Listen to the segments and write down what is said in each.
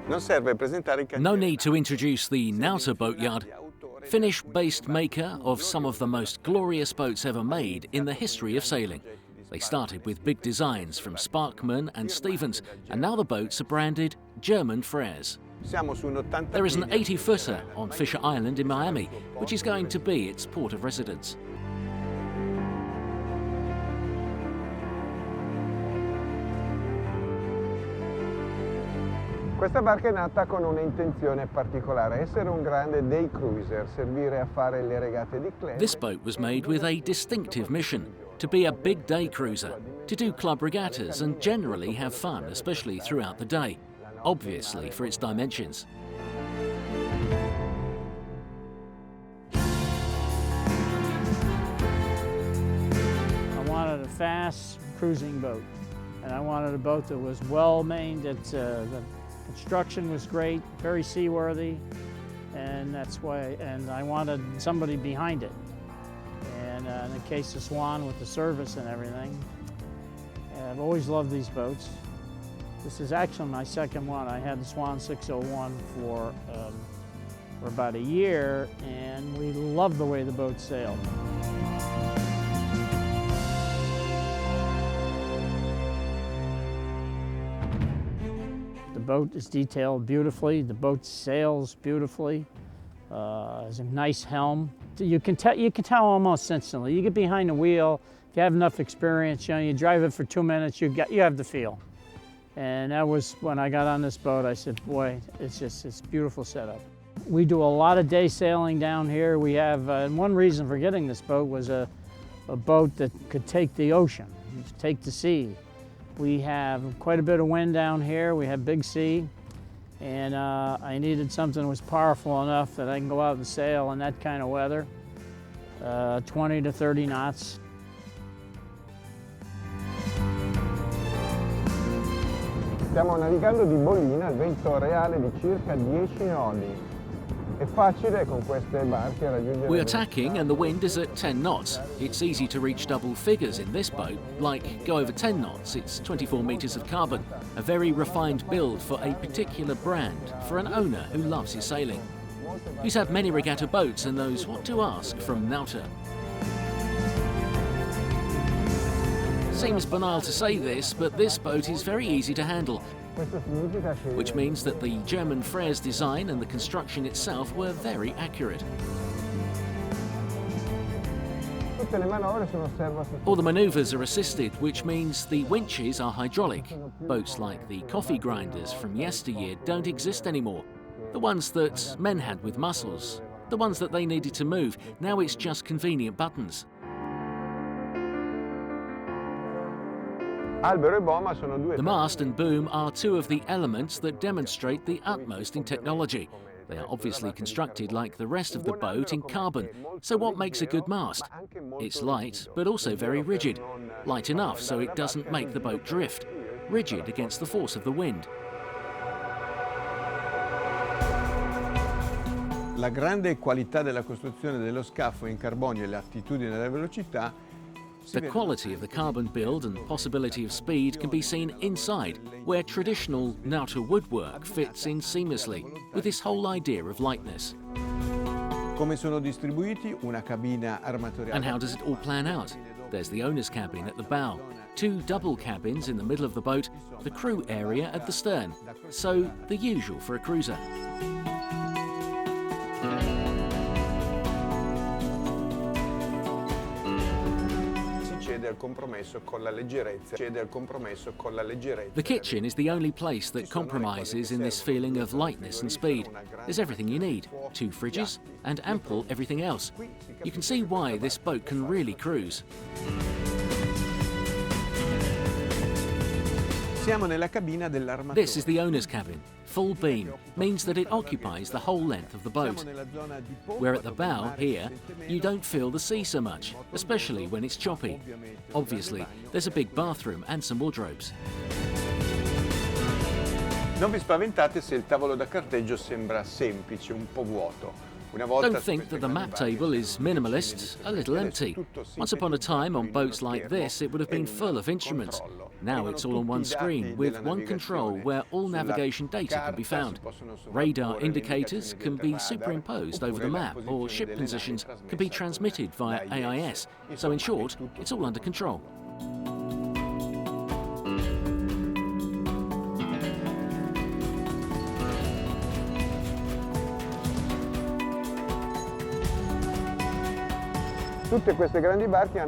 No need to introduce the Nauta boatyard, Finnish-based maker of some of the most glorious boats ever made in the history of sailing. They started with big designs from Sparkman and Stevens, and now the boats are branded German Frères. There is an 80-footer on Fisher Island in Miami, which is going to be its port of residence. Questa barca è nata con un'intenzione particolare, essere un grande day cruiser, servire a fare le regate di club. This boat was made with a distinctive mission, to be a big day cruiser, to do club regattas and generally have fun, especially throughout the day, obviously for its dimensions. I wanted a fast cruising boat, and I wanted a boat that was well-maintained, that the construction was great, very seaworthy, and that's why, and I wanted somebody behind it. And in the case of SWAN with the service and everything, I've always loved these boats. This is actually my second one. I had the SWAN 601 for about a year, and we loved the way the boat sailed. The boat is detailed beautifully. The boat sails beautifully. Has a nice helm. You can tell almost instantly. You get behind the wheel. If you have enough experience, you drive it for 2 minutes. You have the feel. And that was when I got on this boat. I said, boy, it's a beautiful setup. We do a lot of day sailing down here. We have, and one reason for getting this boat was a boat that could take the ocean, take the sea. We have quite a bit of wind down here. We have big sea, and I needed something that was powerful enough that I can go out and sail in that kind of weather, 20 to 30 knots. Stiamo navigando di bollina al vento reale di circa 10 nodi. È facile con queste barche raggiungere. We're tacking and the wind is at 10 knots. It's easy to reach double figures in this boat, like go over 10 knots. It's 24 meters of carbon, a very refined build for a particular brand, for an owner who loves his sailing. He's had many regatta boats and knows what to ask from Nauta. Seems banal to say this, but this boat is very easy to handle, which means that the German Frères design and the construction itself were very accurate. All the manoeuvres are assisted, which means the winches are hydraulic. Boats like the coffee grinders from yesteryear don't exist anymore. The ones that men had with muscles, the ones that they needed to move, now it's just convenient buttons. The mast and boom are two of the elements that demonstrate the utmost in technology. They are obviously constructed like the rest of the boat in carbon. So what makes a good mast? It's light, but also very rigid. Light enough so it doesn't make the boat drift. Rigid against the force of the wind. La grande qualità della costruzione dello scafo in carbonio e l'attitudine alla velocità. The quality of the carbon build and possibility of speed can be seen inside, where traditional Nauta woodwork fits in seamlessly, with this whole idea of lightness. Come sono distribuiti? Una cabina armatoriale. And how does it all plan out? There's the owner's cabin at the bow, two double cabins in the middle of the boat, the crew area at the stern. So, the usual for a cruiser. The kitchen is the only place that compromises in this feeling of lightness and speed. There's everything you need, 2 fridges and ample everything else. You can see why this boat can really cruise. This is the owner's cabin. Full beam means that it occupies the whole length of the boat. Where at the bow, here, you don't feel the sea so much, especially when it's choppy. Obviously, there's a big bathroom and some wardrobes. Non vi spaventate se il tavolo da carteggio sembra semplice, un po' vuoto. Don't think that the map table is minimalist, a little empty. Once upon a time, on boats like this, it would have been full of instruments. Now it's all on one screen with one control where all navigation data can be found. Radar indicators can be superimposed over the map, or ship positions can be transmitted via AIS. So in short, it's all under control.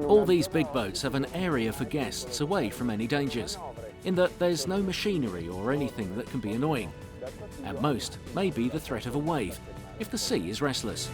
All these big boats have an area for guests away from any dangers, in that there's no machinery or anything that can be annoying. At most, maybe the threat of a wave, if the sea is restless.